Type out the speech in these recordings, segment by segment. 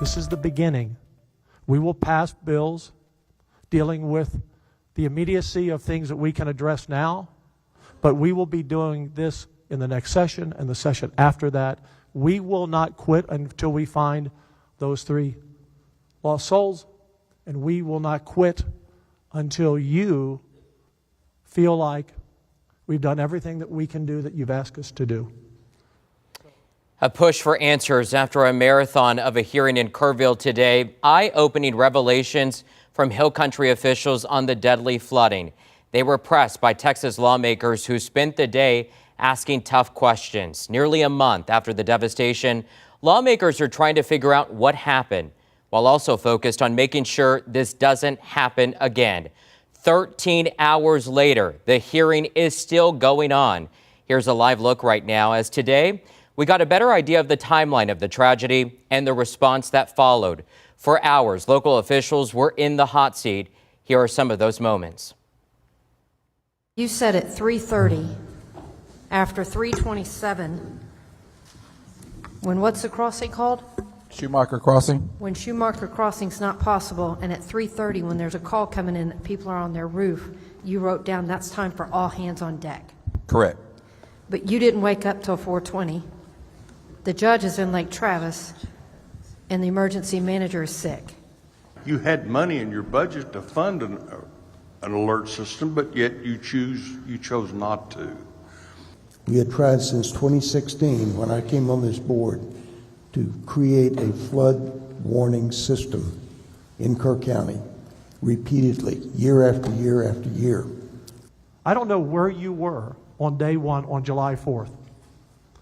This is the beginning. We will pass bills dealing with the immediacy of things that we can address now, but we will be doing this in the next session and the session after that. We will not quit until we find those 3 lost souls, and we will not quit until you feel like we've done everything that we can do that you've asked us to do. A push for answers after a marathon of a hearing in Kerrville today. Eye-opening revelations from Hill Country officials on the deadly flooding. They were pressed by Texas lawmakers who spent the day asking tough questions. Nearly a month after the devastation, lawmakers are trying to figure out what happened, while also focused on making sure this doesn't happen again. 13 hours later, the hearing is still going on. Here's a live look right now, as today we got a better idea of the timeline of the tragedy and the response that followed. For hours, local officials were in the hot seat. Here are some of those moments. You said at 3:30, after 3:27, when what's the crossing called? Schumacher Crossing. When Schumacher Crossing's not possible, and at 3:30, when there's a call coming in that people are on their roof, you wrote down that's time for all hands on deck. Correct. But you didn't wake up till 4:20. The judge is in Lake Travis, and the emergency manager is sick. You had money in your budget to fund an alert system, but yet you chose not to. We had tried since 2016, when I came on this board, to create a flood warning system in Kerr County repeatedly, year after year after year. I don't know where you were on day 1 on July 4th,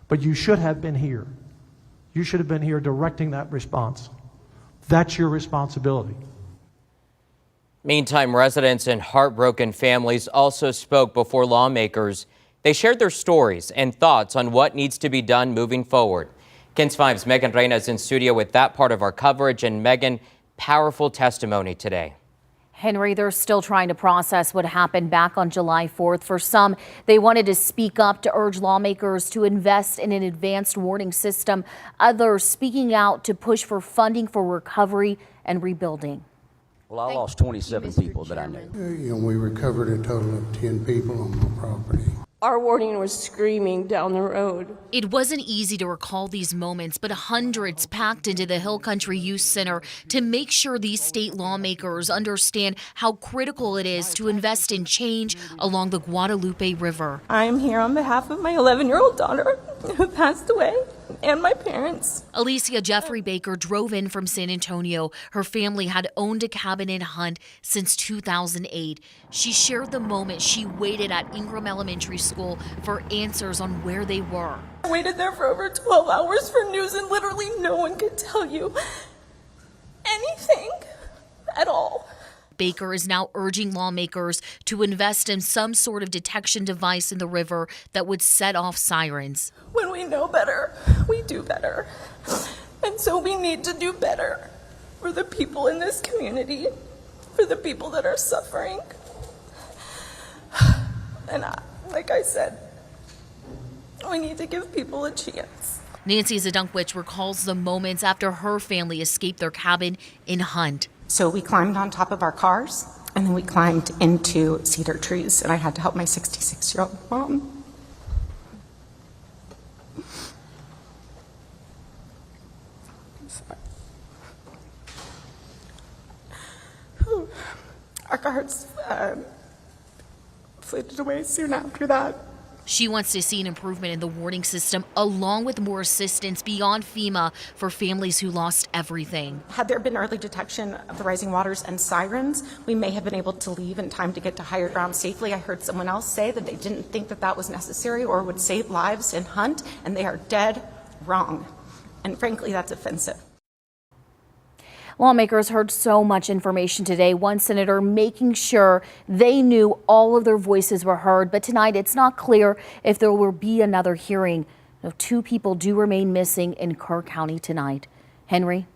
but you should have been here. You should have been here directing that response. That's your responsibility. Meantime, residents and heartbroken families also spoke before lawmakers. They shared their stories and thoughts on what needs to be done moving forward. KENS 5's Megan Reyna is in studio with that part of our coverage. And Megan, powerful testimony today. Henry, they're still trying to process what happened back on July 4th. For some, they wanted to speak up to urge lawmakers to invest in an advanced warning system. Others speaking out to push for funding for recovery and rebuilding. Well, I lost 27 people that I knew. And we recovered a total of 10 people on the property. Our warning was screaming down the road. It wasn't easy to recall these moments, but hundreds packed into the Hill Country Youth Center to make sure these state lawmakers understand how critical it is to invest in change along the Guadalupe River. I'm here on behalf of my 11-year-old daughter who passed away and my parents. Alicia Jeffrey Baker drove in from San Antonio. Her family had owned a cabin in Hunt since 2008. She shared the moment she waited at Ingram Elementary School for answers on where they were. I waited there for over 12 hours for news, and literally no one could tell you anything at all. Baker is now urging lawmakers to invest in some sort of detection device in the river that would set off sirens. When we know better, we do better. And so we need to do better for the people in this community, for the people that are suffering. And like I said, we need to give people a chance. Nancy Zadunkwich recalls the moments after her family escaped their cabin in Hunt. So we climbed on top of our cars, and then we climbed into cedar trees, and I had to help my 66-year-old mom. Our cars floated away soon after that. She wants to see an improvement in the warning system, along with more assistance beyond FEMA for families who lost everything. Had there been early detection of the rising waters and sirens, we may have been able to leave in time to get to higher ground safely. I heard someone else say that they didn't think that that was necessary or would save lives in Hunt, and they are dead wrong. And frankly, that's offensive. Lawmakers heard so much information today, one senator making sure they knew all of their voices were heard. But tonight, it's not clear if there will be another hearing. 2 people do remain missing in Kerr County tonight. Henry?